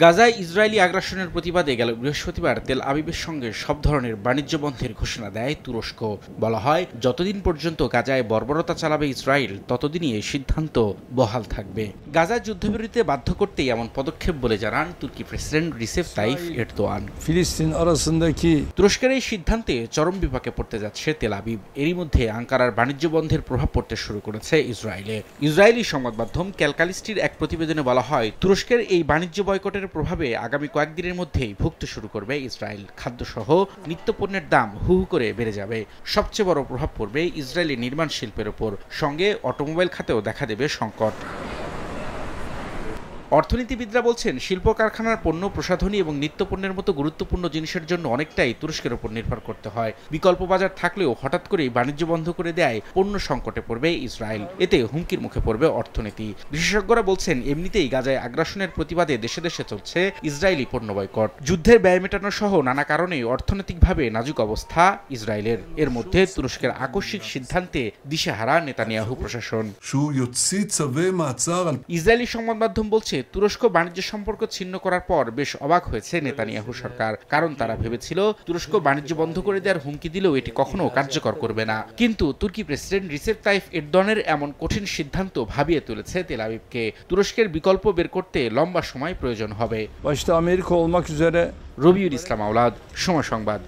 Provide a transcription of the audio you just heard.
গাজায় ইসরায়েলি আগ্রাসনের প্রতিবাদে গেল বৃহস্পতিবার তেল আবিবের সঙ্গে সব ধরনের বাণিজ্য বন্ধের ঘোষণা দেয় তুরস্ক। বলা হয়, যতদিন পর্যন্ত গাজায় বর্বরতা চালাবে ইসরায়েল, ততদিনই এই সিদ্ধান্ত বহাল থাকবে। গাজায় যুদ্ধবিরতিতে বাধ্য করতেই এমন পদক্ষেপ বলে জানান তুর্কি প্রেসিডেন্ট রিসেপ তাইফ এরদোয়ান। তুরস্কের এই সিদ্ধান্তে চরম বিপাকে পড়তে যাচ্ছে তেল আবিব। এরই মধ্যে আঙ্কারার বাণিজ্য বন্ধের প্রভাব পড়তে শুরু করেছে ইসরায়েলে। ইসরায়েলি সংবাদ মাধ্যম ক্যালকালিস্টির এক প্রতিবেদনে বলা হয়, তুরস্কের এই বাণিজ্য বয়কটের প্রভাবে আগামী কয়েকদিনের মধ্যেই ভুগতে শুরু করবে ইসরায়েল। খাদ্যসহ নিত্যপণ্যের দাম হু হু করে বেড়ে যাবে। সবচেয়ে বড় প্রভাব পড়বে ইসরায়েলি নির্মাণ শিল্পের ওপর, সঙ্গে অটোমোবাইল খাতেও দেখা দেবে সংকট। অর্থনীতিবিদরা বলছেন, শিল্প কারখানার পণ্য, প্রসাধনী এবং নিত্যপণ্যের মতো গুরুত্বপূর্ণ জিনিসের জন্য অনেকটাই তুরস্কের উপর নির্ভর করতে হয়। বিকল্প বাজার থাকলেও হঠাৎ করেই বাণিজ্য বন্ধ করে দেয় পণ্য সংকটে পড়বে ইসরায়েল। এতে হুমকির মুখে পড়বে অর্থনীতি। বিশেষজ্ঞরা বলছেন, এমনিতেই গাজায় আগ্রাসনের প্রতিবাদে দেশে দেশে চলছে ইসরায়েলি পণ্য বয়কট। যুদ্ধের ব্যয় মেটানো সহ নানা কারণে অর্থনৈতিকভাবে নাজুক অবস্থা ইসরায়েলের। এর মধ্যে তুরস্কের আকস্মিক সিদ্ধান্তে দিশেহারা নেতানিয়াহু প্রশাসন। ইসরায়েলি সংবাদ মাধ্যম বলছে, তুরস্ক বাণিজ্য সম্পর্ক ছিন্ন করার পর বেশ অবাক হয়েছে নেতানিয়াহু সরকার। কারণ তারা ভেবেছিল তুরস্ক বাণিজ্য বন্ধ করে দেওয়ার হুমকি দিলেও এটি কখনো কার্যকর করবে না। কিন্তু তুর্কি প্রেসিডেন্ট রিসেপ তাইফ এরদোয়ানের এমন কঠিন সিদ্ধান্ত ভাবিয়ে তুলেছে তেল আবিবকে। তুরস্কের বিকল্প বের করতে লম্বা সময় প্রয়োজন হবে। Başta Amerika olmak üzere Rabiul Islam আওলাদ, সময় সংবাদ।